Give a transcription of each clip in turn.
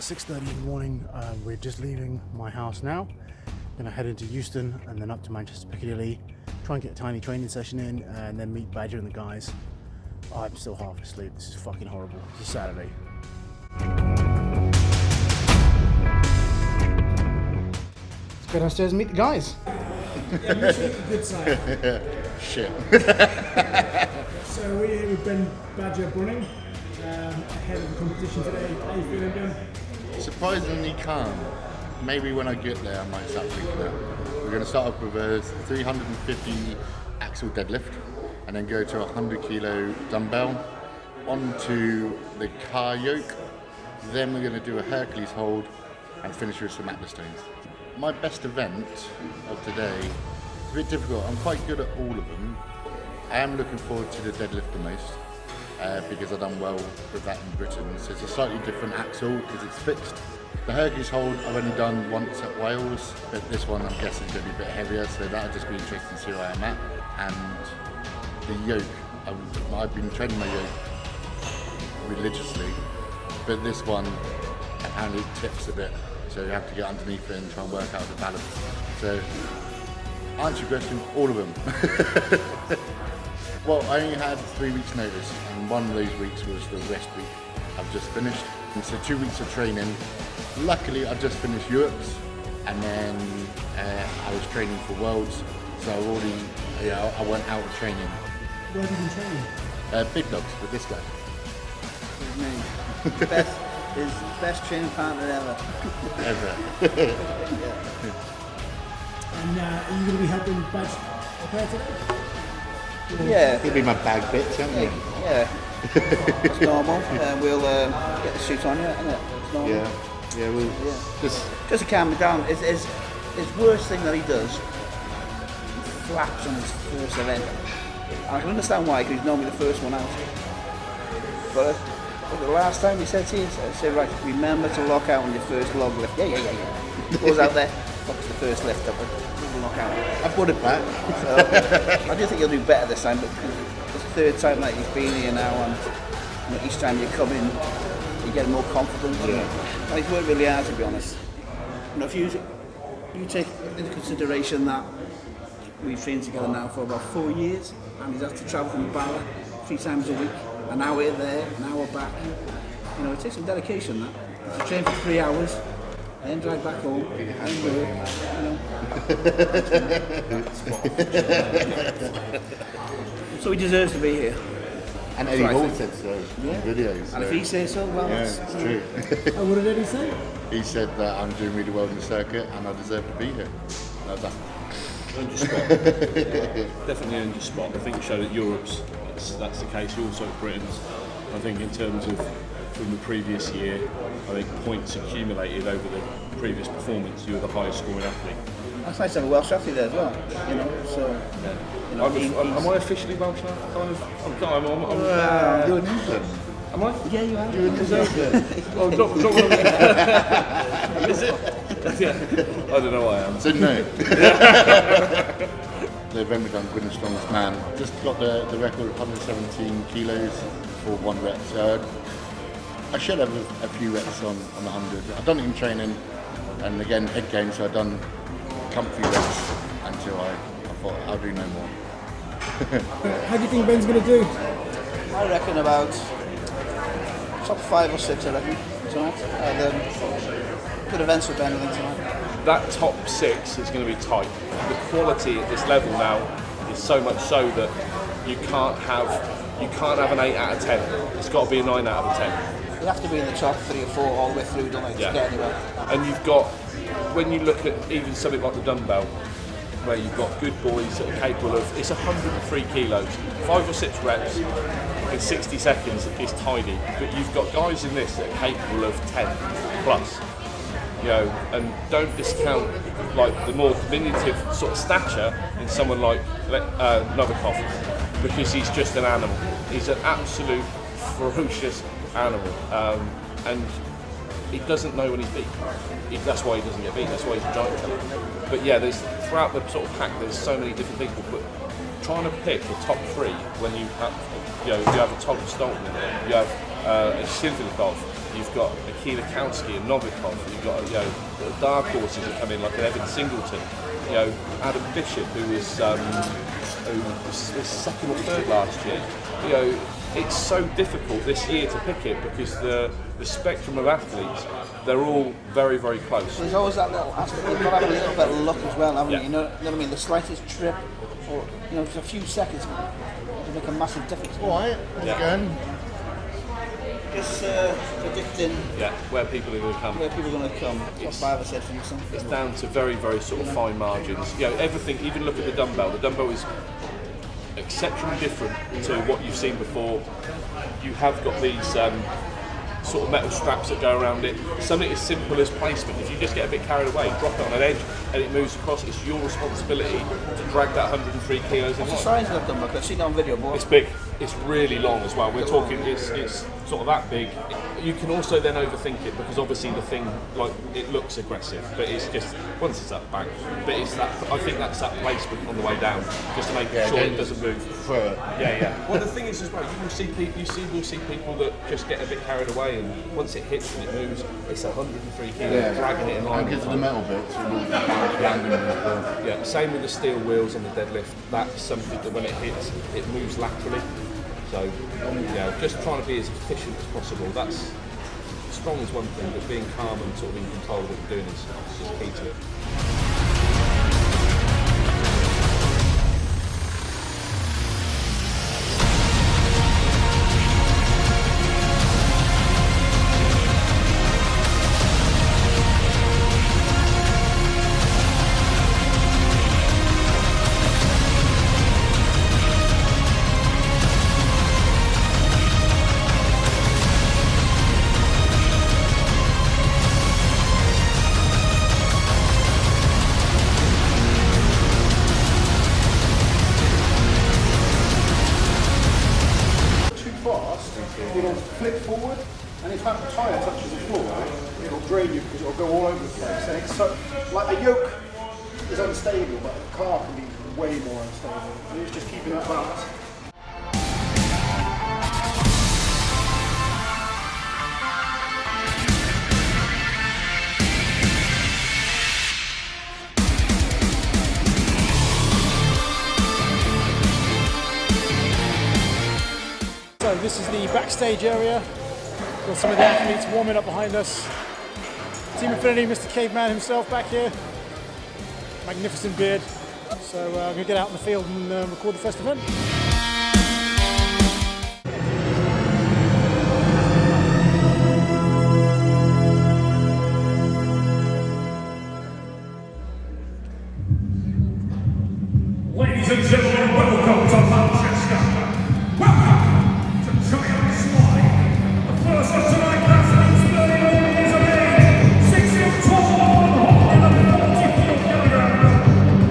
6:30 in the morning. We're just leaving my house now. Gonna head into Euston and then up to Manchester Piccadilly, try and get a tiny training session in, and then meet Badger and the guys. I'm still half asleep. This is fucking horrible. It's a Saturday. Let's go downstairs and meet the guys. Yeah, usually a good sign. Shit. So we're here with Ben Badger Brunning, ahead of the competition today. How are you feeling, Ben? Surprisingly calm. Maybe when I get there I might start freaking out. We're going to start off with a 350 axle deadlift and then go to a 100 kilo dumbbell onto the car yoke. Then we're going to do a Hercules hold and finish with some Atlas stones. My best event of today is a bit difficult. I'm quite good at all of them. I am looking forward to the deadlift the most because I've done well with that in Britain. So it's a slightly different axle because it's fixed. The Hercules hold I've only done once at Wales, but this one I'm guessing is going to be a bit heavier, so that'll just be interesting to see where I'm at. And the yoke, I've been training my yoke religiously, but this one apparently tips a bit, so you have to get underneath it and try and work out the balance. So, answer your question, all of them. Well, I only had 3 weeks notice, and one of those weeks was the rest week I've just finished. And so 2 weeks of training. Luckily, I just finished Europe's, and then I was training for Worlds, so I already, I went out of training. Where have you been training? Big dogs with this guy. His name. His best training partner ever. Ever. And are you going to be helping Badge prepare today? Yeah. He'll be my bag bitch, won't he? Yeah. It's normal. We'll get the suit on you, isn't it? It's normal. Yeah, we'll just to calm me down. His worst thing that he does, he flaps on his first event. I can understand why, because he's normally the first one out. But the last time he said to you, I said, right, remember to lock out on your first log lift. Yeah. Goes out there, fucks the first lift up and doesn't lock out. I put it back. So, I do think he'll do better this time, but it's the third time that he's been here now, and each time you come in, you get more confident. Yeah. And he's worked really hard, to be honest. If you take into consideration that we've trained together now for about 4 years, and he's had to travel from Bala 3 times a week, an hour there, an hour back. It takes some dedication, that. To train for 3 hours, and then drive back home, and work, So he deserves to be here. And Eddie Hall said so in videos. And if he says so, well, it's true. And what did Eddie say? He said that I'm doing really well in the circuit and I deserve to be here. And I was like, Earned your spot. Definitely earned your spot. I think you showed at Europe's that's the case. You also at Britain's. I think in terms of from the previous year, I think points accumulated over the previous performance, you were the highest scoring athlete. That's nice to have a Welsh athlete there as well. Am I officially Welsh now? you're in England. Am I? Yeah, you are. You're in England. Oh, drop Is it? Yeah. I don't know why I am. So no. The event we've done, Britain's Strongest Man, just got the record of 117 kilos for 1 rep. So I should have a few reps on the 100. I've done it in training, and again head game, so I've done comfy reps until I thought I'll do no more. How do you think Ben's going to do? I reckon about top 5 or 6, I reckon, tonight. Good events for Ben, I think, tonight. That top 6 is going to be tight. The quality at this level now is so much so that you can't have an 8 out of 10. It's got to be a 9 out of 10. You have to be in the top 3 or 4 all the way through, don't you, to get anywhere. And you've got, when you look at even something like the dumbbell, where you've got good boys that are capable of, it's 103 kilos, 5 or 6 reps in 60 seconds is tiny, but you've got guys in this that are capable of 10 plus. And don't discount like the more diminutive sort of stature in someone like Novikov, because he's just an animal. He's an absolute ferocious animal, and he doesn't know when he's beat. That's why he doesn't get beat. That's why he's a giant killer. But yeah, there's throughout the sort of pack, there's so many different people. But trying to pick the top 3 when you have a Tom Stolten in there, you have Silverkov, you've got Akila Kautsky and Novikov, you've got dark horses that come in like an Evan Singleton, Adam Bishop who was second or third last year. It's so difficult this year to pick it because the spectrum of athletes, they're all very, very close. There's always that little aspect. You've got to have a little bit of luck as well, haven't you? Yeah. You know what I mean? The slightest trip, or just a few seconds, to make a massive difference. All right, how's it going? Just predicting Where people are going to come. where people are going to come. Top 5 or 6 or something. It's down to very, very sort of fine margins. Everything, even look at the dumbbell. The dumbbell is exceptionally different to what you've seen before. You have got these sort of metal straps that go around it. Something as simple as placement. If you just get a bit carried away, drop it on an edge and it moves across, it's your responsibility to drag that 103 kilos in What's the line. size of that dumbbell? I've seen it on video, but It's big. It's really long as well. We're talking, it's sort of that big. You can also then overthink it because obviously the thing, like, it looks aggressive, but it's just, once it's up, bang. But it's that, I think that's that placement on the way down, just to make sure it doesn't move. Well, the thing is as well, you will see people that just get a bit carried away, and once it hits and it moves, it's 103 kilos, dragging it in line. And because of the metal bits, it will landing as well. Yeah, same with the steel wheels on the deadlift. That's something that when it hits, it moves laterally. So, just trying to be as efficient as possible. That's strong is one thing, but being calm and sort of in control of what you're doing is key to it. It'll flip forward, and if that tyre touches the floor, it'll drain you because it'll go all over the place. And it's so, like the yoke is unstable, but the car can be way more unstable. And it's just keeping that balance. So this is the backstage area. Got some of the athletes warming up behind us. Team Infinity, Mr. Caveman himself back here. Magnificent beard. So I'm going to get out in the field and record the first event. Ladies and gentlemen, welcome to Manchester. Welcome to Giant Slide. The first of tonight's athletes, 31 years of age, 6 foot tall, 144 kilograms.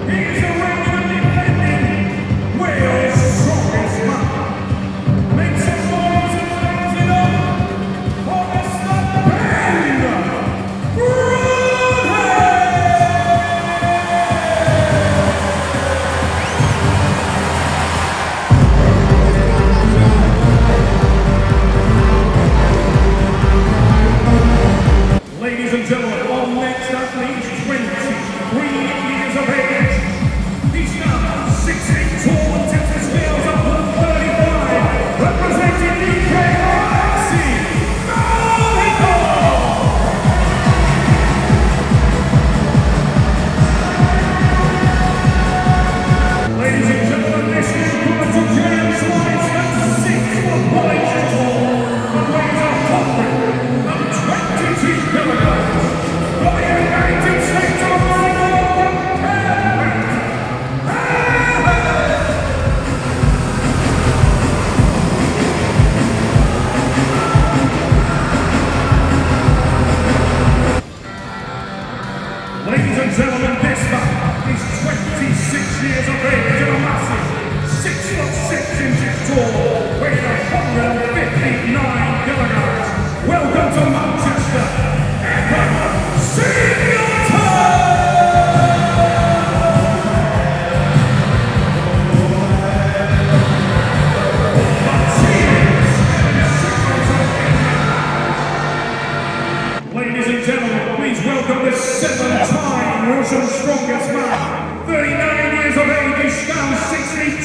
He is a regular defending Wales' strongest man. Make some noise and hands it up for Mr. Brunning.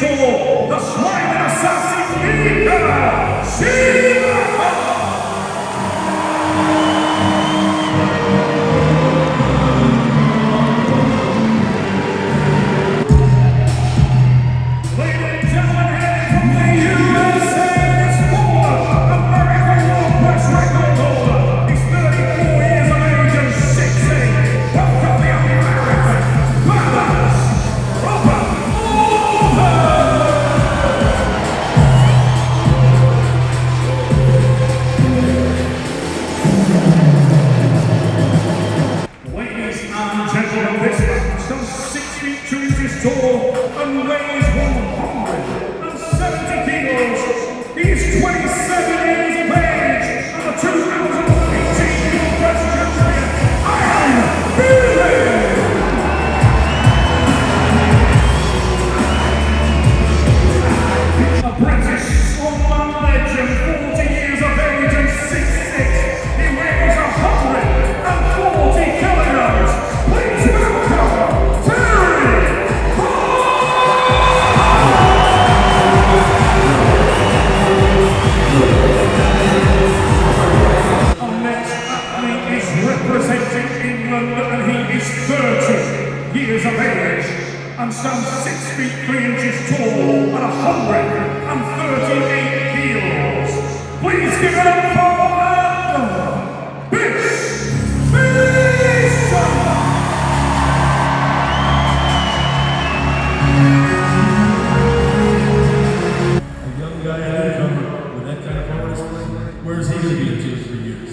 tall, the smiling assassin, Mika Shima! Tall and weighs 170 kilos. He's 27 years of age and the 2018 World Champion. I am Brunning. A British strongman legend, 40 years of age and 6'6". He weighs 140 kilograms. Please welcome representing England, and he is 30 years of age and stands 6 feet 3 inches tall and 138 kilos. Please give it up for Bish A young guy out of cover with that kind of power display, where's he going to be in 2 or 3 years?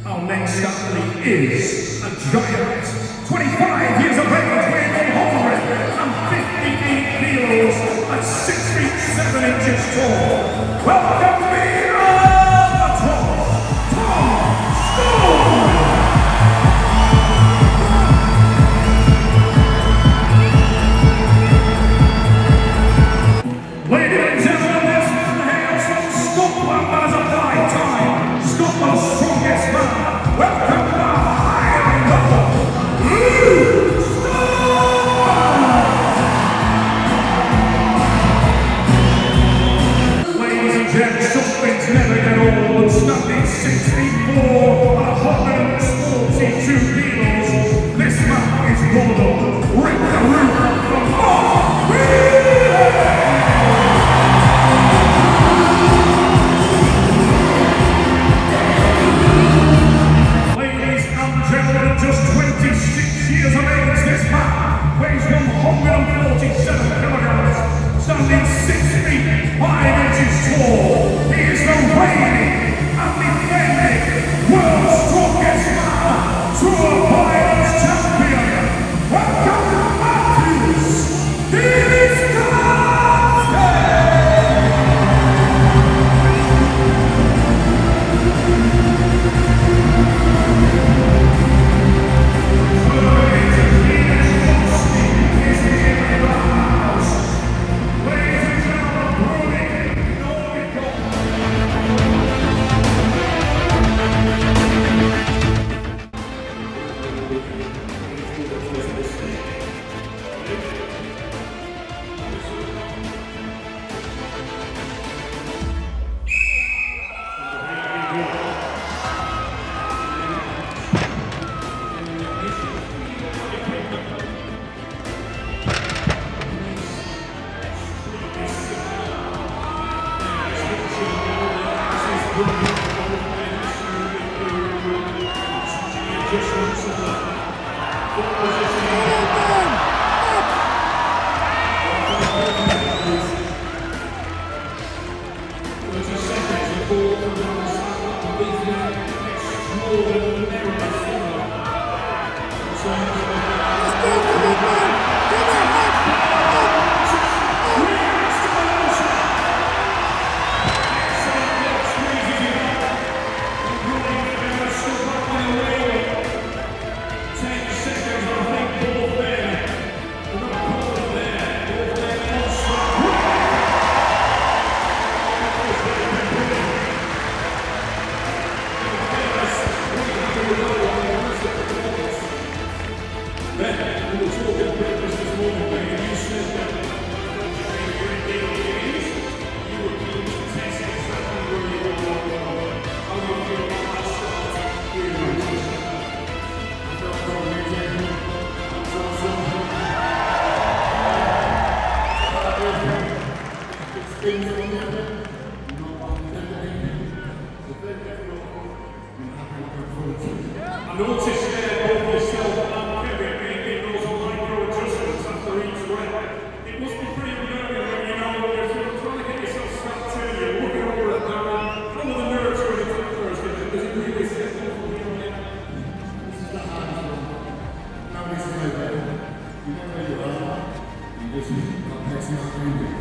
Our next athlete is a giant, 25 years of age, weighing 158 kilos at 6 feet 7 inches tall. Welcome me on the top, Tom Stone! Ladies and gentlemen, this man hails from Scotland and is a five-time Scotland's strongest man. Welcome to Ladies and gents, I noticed there both yourself and Kevin making those micro adjustments after each rep. It must be pretty nervy when you know that you're sort of trying to get yourself strapped in, you're looking over and down, full of the nerves when it's at first, does it really set off from here on out? This is the hardest one. Now this is like that. You know where you are. You just not passing out moving.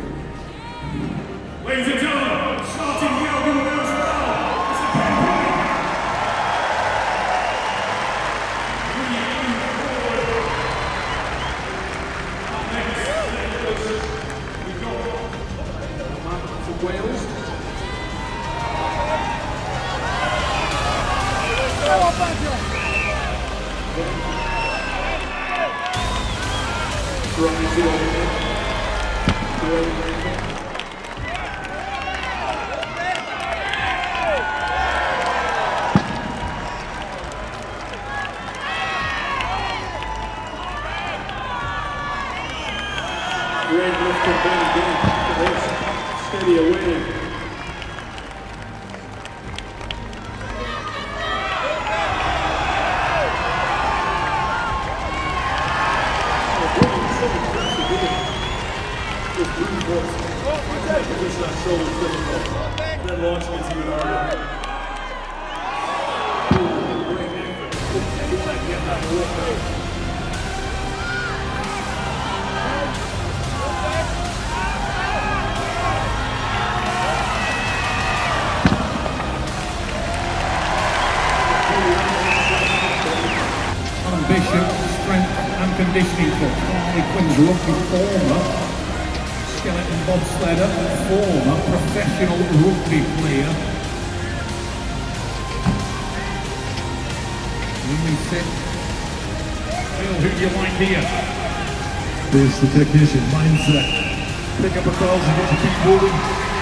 Ladies and gentlemen, starting the album now, it's the campaign. Wales. Great lift from Ben. Look at this. Steady away. Ambition, strength and conditioning coach. Harley Quinn's rugby former, skeleton bobsledder, former professional rugby player. Really fit. Phil, who do you like here? There's the technician mindset. Pick up a thousand, get your feet moving.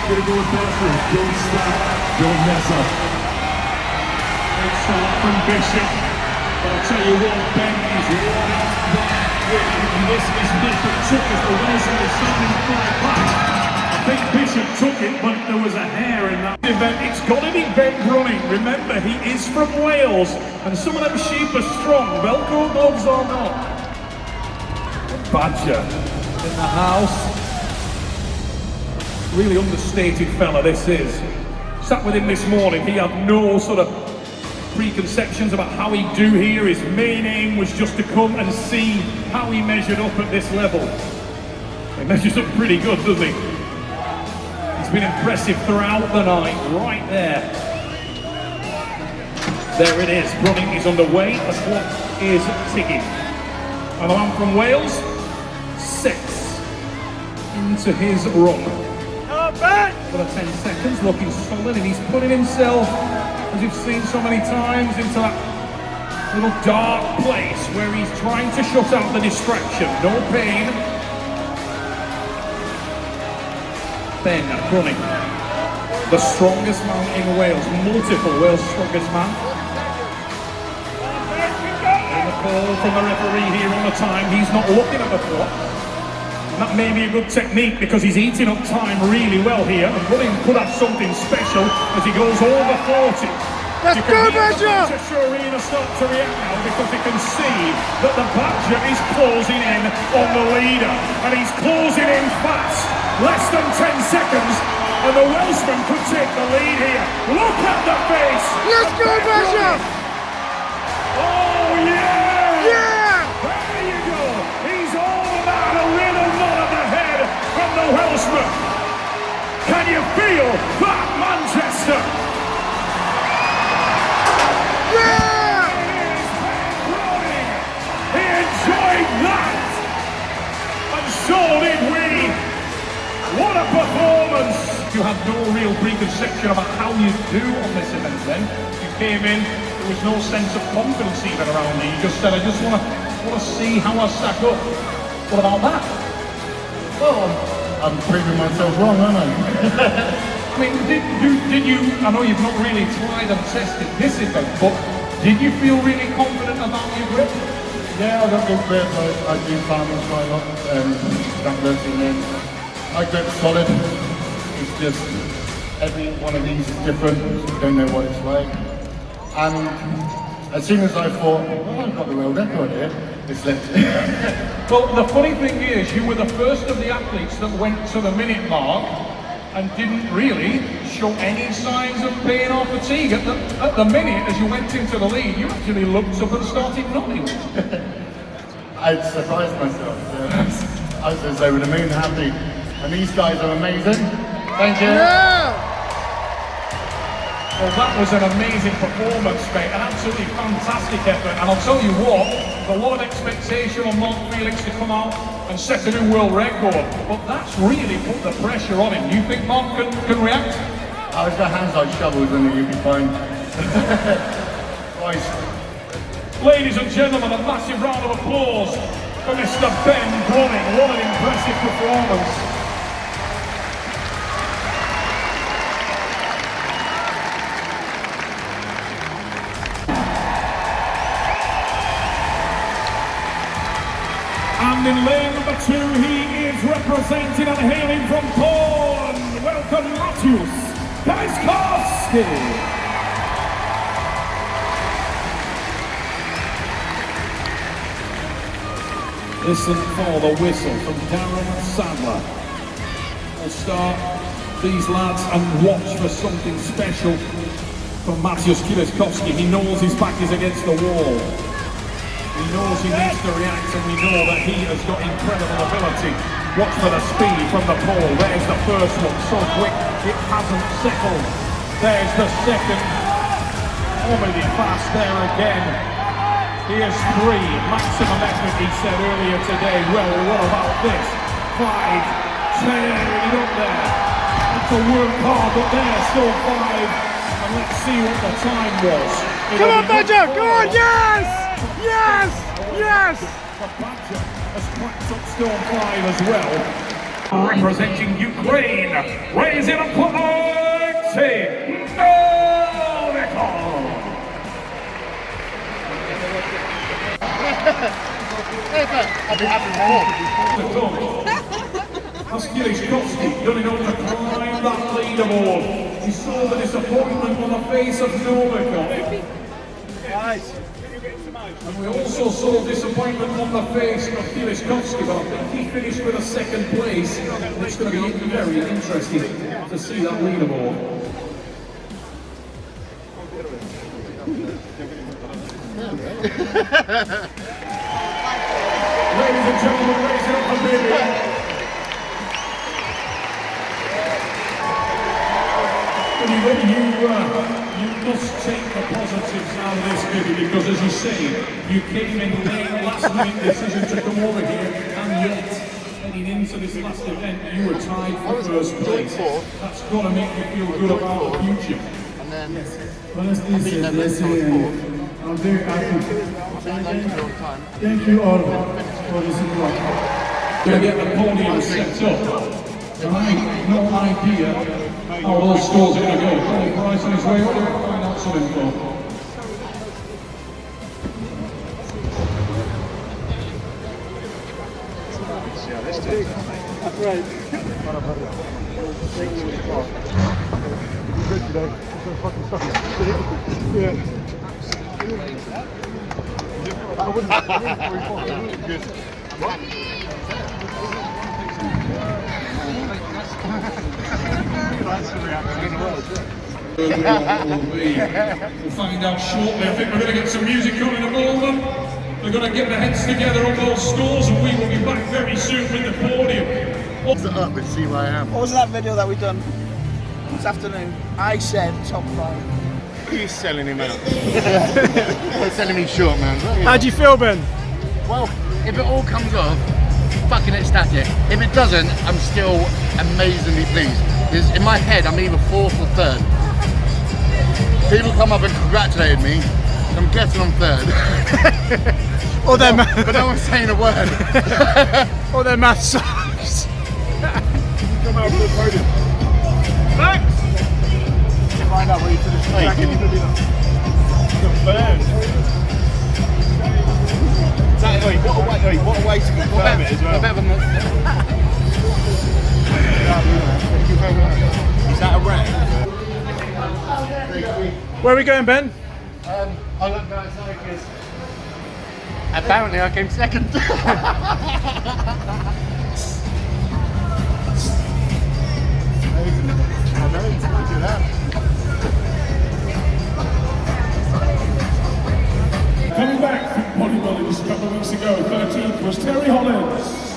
Get it going faster. Don't stop. Don't mess up. Great start from Bishop. But I'll tell you what, Ben is right there. And this is nothing took as the Wilson is starting to fight back. I think Bishop took it, but there was a hair in that event. It's got to be Ben Brunning. Remember, he is from Wales, and some of them sheep are strong, Velcro gloves or not. Badger in the house. Really understated fella, this is. Sat with him this morning, he had no sort of preconceptions about how he'd do here. His main aim was just to come and see how he measured up at this level. He measures up pretty good, doesn't he? He's been impressive throughout the night, right there. There it is, Brunning is underway, the clock is ticking. And the man from Wales sets into his run. For the 10 seconds, looking solid, and he's putting himself, as you've seen so many times, into that little dark place where he's trying to shut out the distraction. No pain. Ben Brunning, the strongest man in Wales, multiple Wales' strongest man. And the call from the referee here on the time, he's not looking at the clock. And that may be a good technique because he's eating up time really well here, and Brunning could have something special as he goes over 40. Let's You can go, hear the Badger! Manchester Arena start to react now because they can see that the Badger is closing in on the leader, and he's closing in fast. Less than 10 seconds, and the Welshman could take the lead here. Look at the face! Let's go, Badger! Oh yeah! Yeah! There you go! He's all about a little nod of the head from the Welshman. Can you feel that, Manchester? Yeah! He enjoyed that, and so did we. What a performance! You had no real preconception about how you do on this event then. You came in, there was no sense of confidence even around you. You just said, I just want to see how I stack up. What about that? Well, I'm proving myself wrong, aren't I? I mean, did you, I know you've not really tried and tested this event, but did you feel really confident about your grip? Yeah, I got good grip. I do farmers quite a lot. That works in there. I grip solid. It's just every one of these is different. You don't know what it's like. And as soon as I thought, oh, I've got the world record here, it slipped. Well, the funny thing is, you were the first of the athletes that went to the minute mark and didn't really show any signs of pain or fatigue. At the minute, as you went into the lead, you actually looked up and started nodding. I surprised myself. I was over the moon happy. And these guys are amazing. Thank you. Well, that was an amazing performance, mate. An absolutely fantastic effort. And I'll tell you what, there's a lot of expectation on Mark Felix to come out and set a new world record. But that's really put the pressure on him. Do you think Mark can react? I was got hands like shovels and you'll be fine. Right. Ladies and gentlemen, a massive round of applause for Mr. Ben Brunning. What an impressive performance. And in lane number 2, he is representing and hailing from Poland. Welcome, Maciusz Kajskowski. Listen for the whistle from Darren Sadler. We'll start these lads and watch for something special from Maciusz Kajskowski. He knows his back is against the wall. He knows he needs to react, and we know that he has got incredible ability. Watch for the speed from the pole. There's the first one, so quick it hasn't settled. There's the second. Already fast there again. Here's 3, maximum effort, he said earlier today. Well, what about this? 5, 10, up there. That's a work hard, but there's still 5. And let's see what the time was. Come on, Badger! Come on, yes! Yes! Yes! Badger has cracked up Storm 5 as well. Representing Ukraine, raising up for Alexei Novikov. I'll be happy more. That's Kajskowski done enough to climb that leaderboard. He saw the disappointment on the face of Novikov. Nice. And we also saw disappointment on the face of Kajskowski, but I think he finished with a 2nd place. It's going to be very interesting to see that leaderboard. Ladies and gentlemen, raise it up for baby. You must take the positives out of this video, because as you say, you came in late, last minute decision to come over here, and yet heading into this last event you were tied for first place. That's got to make you feel good about the future. And then I'm very happy. Thank you all for the support. We're going to get the podium set up. And I have no idea how those scores are going to go. Colin Price on his way over to find out some info. That's right. Good today. Yeah. I wouldn't. Good. We'll find out shortly. I think we're going to get some music on in a moment. We're going to get the heads together on those scores, and we will be back very soon with the podium. up and see where I am. What was that video that we done this afternoon? I said top 5. You're selling him out. You're selling me short, man. How do you feel, Ben? Well, if it all comes off, fucking ecstatic. If it doesn't, I'm still amazingly pleased. Because in my head, I'm either 4th or 3rd. People come up and congratulated me. I'm guessing I'm 3rd. Or their but no one's saying a word. or their math sucks. Come out to the podium. Thanks! Find out where you finish the track and you're going to be confirmed. What a way to confirm it as well. Where are we going, Ben? I looked outside because apparently I came second. Coming back from bodybuilding just a couple of weeks ago, 13th was Terry Hollins.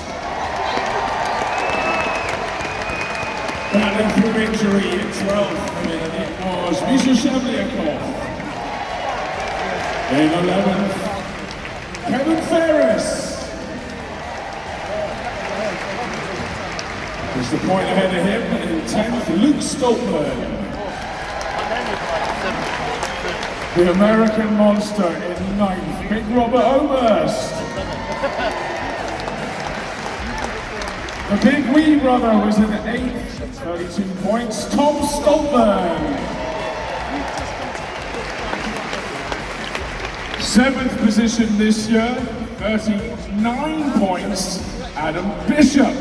Battling through injury in 12th, and it was Misha Shavliakov. In 11th, Kevin Ferris. There's the point ahead of him. In 10th, Luke Stoltman. The American Monster in 9th, Big Robert Oberst. The Big Wee Brother was in 8th, 32 points, Tom Stoltman. 7th position this year, 39 points, Adam Bishop.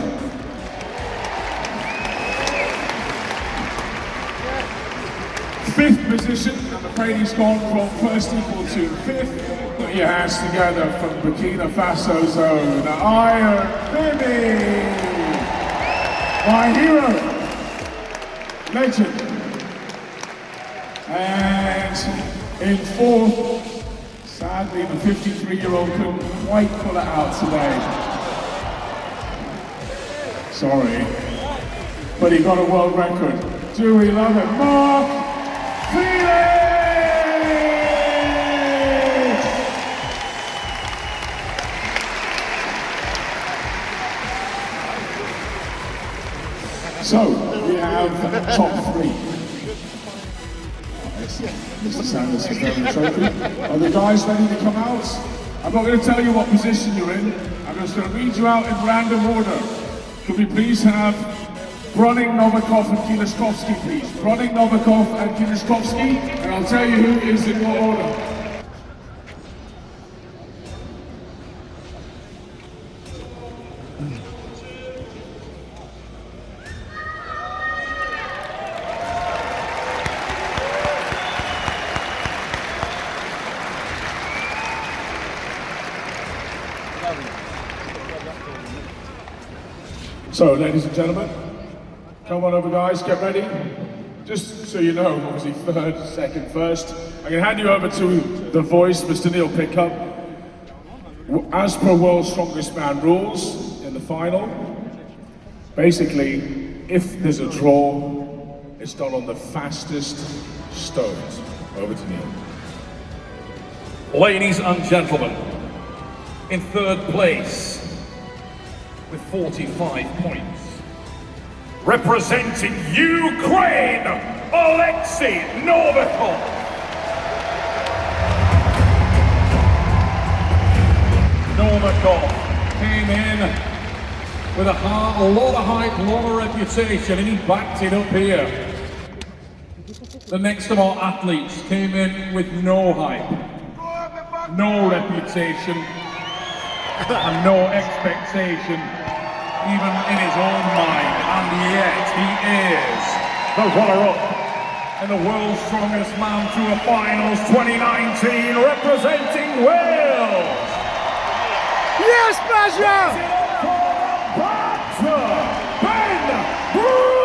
5th position, I'm afraid he's gone from first equal to 5th. Put your hands together from Burkina Faso zone, Iron Bibi! My hero, legend. And in 4th, sadly the 53-year-old couldn't quite pull it out today. Sorry, but he got a world record. Do we love it? Mark Felix! So, we have top 3. Mr. Sanders has done the trophy. Are the guys ready to come out? I'm not going to tell you what position you're in. I'm just going to read you out in random order. Could we please have Brunning, Novikov and Kilishkovsky, please? Brunning, Novikov and Kilishkovsky, and I'll tell you who is in what order. So, ladies and gentlemen, come on over, guys, get ready. Just so you know, obviously 3rd, 2nd, 1st. I'm going to hand you over to the voice, Mr. Neil Pickup. As per World's Strongest Man rules in the final, basically, if there's a draw, it's done on the fastest stones. Over to Neil. Ladies and gentlemen, in 3rd place, with 45 points, representing Ukraine, Alexei Novikov. Novikov came in with a lot of hype, a lot of reputation, and he backed it up here. The next of our athletes came in with no hype, no reputation, and no expectation, even in his own mind, and yet he is the runner-up in the World's Strongest Man Tour Finals 2019, representing Wales. Yes, Basha! Ben Brunning!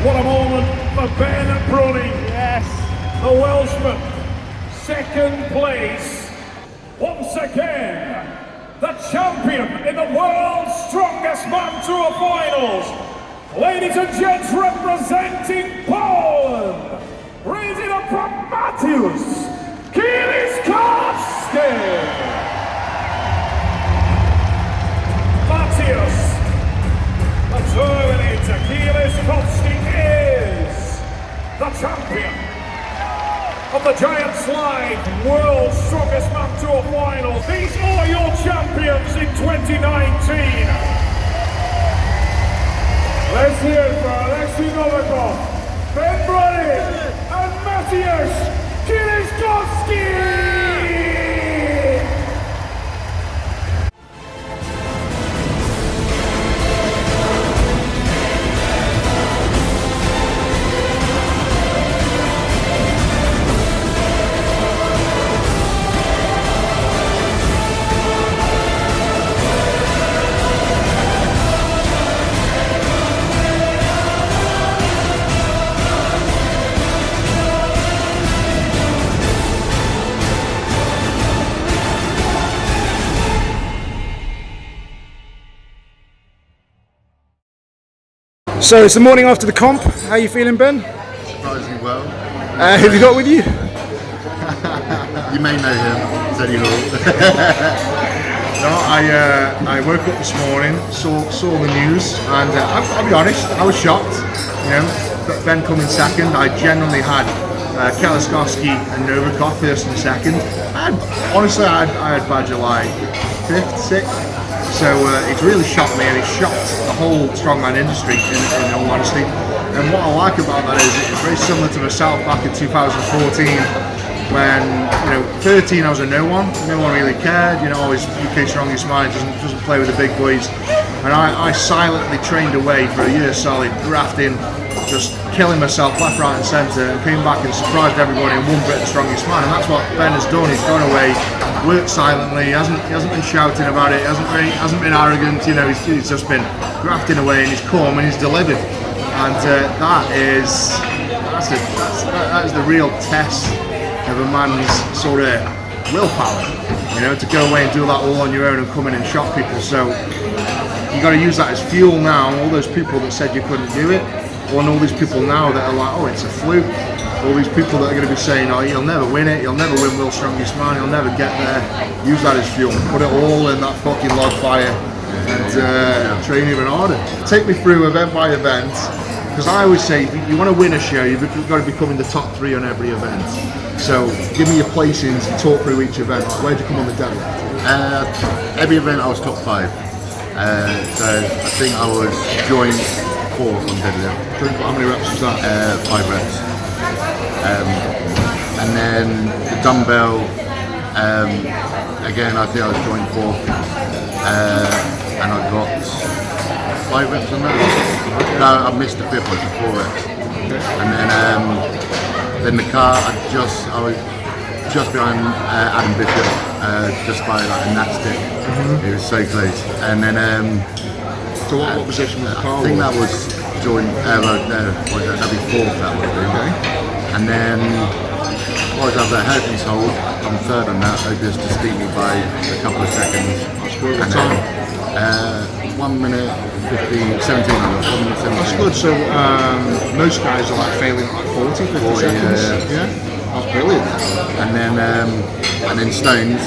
What a moment for Ben Brunning. Yes. The Welshman, 2nd place. Once again, the champion in the World's Strongest Man Tour Finals. Ladies and gents, representing Poland, raising up from Mateusz Kilishkovsky. Mateusz, the Terminator Kilishkovsky is the champion of the Giant Slide World's Strongest Man Tour Finals. These are your champions in 2019. Let's hear it for Alexei Novikov, Ben Brunning, and Mateusz Kilishkovsky! So it's the morning after the comp. How are you feeling, Ben? Surprisingly well. Who have you got with you? You may know him, Teddy Hall. No, I woke up this morning, saw the news, and I'll be honest, I was shocked. You know, Ben coming second. I generally had Kaliskowski and Novikov first and second. Honestly, I had Badger like 5th, 6th. So it's really shocked me, and it shocked the whole strongman industry, in all honesty. And what I like about that is it's very similar to myself back in 2014, when 13 I was a no one really cared. Always UK strongest mind doesn't play with the big boys, and I silently trained away for a year solid, grafting, just killing myself left, right, and centre, and came back and surprised everybody and won Britain's strongest man. And that's what Ben has done. He's gone away, worked silently. He hasn't been shouting about it. Hasn't been arrogant. He's just been grafting away, and he's come and he's delivered. And that is the real test of a man's sort of willpower, to go away and do that all on your own and come in and shock people. So you got to use that as fuel now. All those people that said you couldn't do it, and all these people now that are like, oh, it's a fluke. All these people that are going to be saying, oh, you'll never win it, you'll never win World's Strongest Man, you'll never get there. Use that as fuel. Put it all in that fucking log fire and train even harder. Take me through event by event. Because I always say, if you want to win a show, you've got to become in the top 3 on every event. So give me your placings and talk through each event. Like, where'd you come on the deadlift? Every event I was top 5. So I think I was joint 4th on deadlift. How many reps was that? 5 reps. And then the dumbbell, again I think I was joint 4th. And I got 5 reps on that. No, I missed the 5th one, so 4 reps. And then the car, I was just behind Adam Bishop, just by like a nat stick. It was so close. And then so what position was the car? I think that was joint. That'd be 4th. That would be. Okay. And then what was the Hurricanes hold? I'm 3rd on that. Opus just beat me by a couple of seconds. What time? 1 minute 15, 17 I got, 1 minute 17. That's good. So most guys are like failing at like 40 seconds. Yeah. That's brilliant. And then Stones,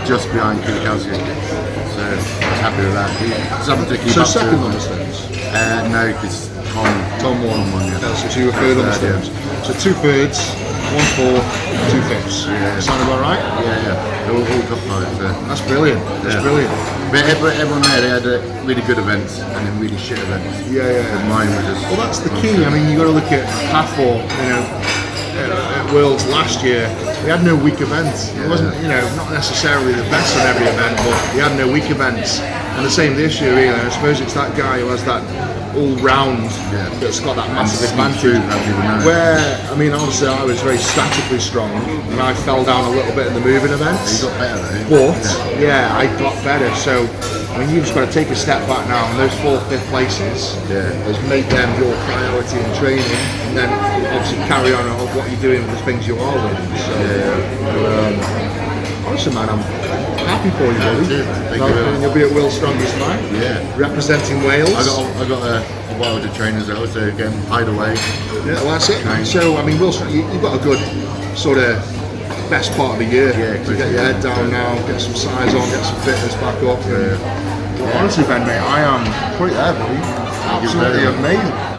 just behind Kulikowski. So I was happy with that. Something to keep so up to. second on the Stones? No, because Tom won. Yeah. So you were 3rd on the Stones. Yeah. So 2 thirds, 1 4, 2 fifths. Yeah. Sound about right? Yeah. All top 5. So. That's brilliant. That's brilliant. But everyone there, they had really good events and then really shit events. Yeah. And mine were just. Well, that's the key. I mean, you got to look at Pathor. At Worlds last year, we had no weak events. It wasn't, not necessarily the best on every event, but we had no weak events. And the same this year, really. I suppose it's that guy who has that all-round that's got that massive advantage. Where, I mean, obviously I was very statically strong, and I fell down a little bit in the moving events. You got better though. But I got better. So I mean, you've just got to take a step back now, and those 4th, 5th places is make them your priority in training, and then obviously carry on what you're doing with the things you are doing. So, honestly, man, I'm happy for you, buddy. You'll be at World's Strongest Man. Yeah. Representing Wales. I got a while to train as well, so again, hide away. Yeah, well, that's it. So, I mean, you've got a good sort of best part of the year to get your head down now, get some size on, get some fitness back up. Well, honestly, Ben, mate, I am pretty there, buddy. Absolutely amazing.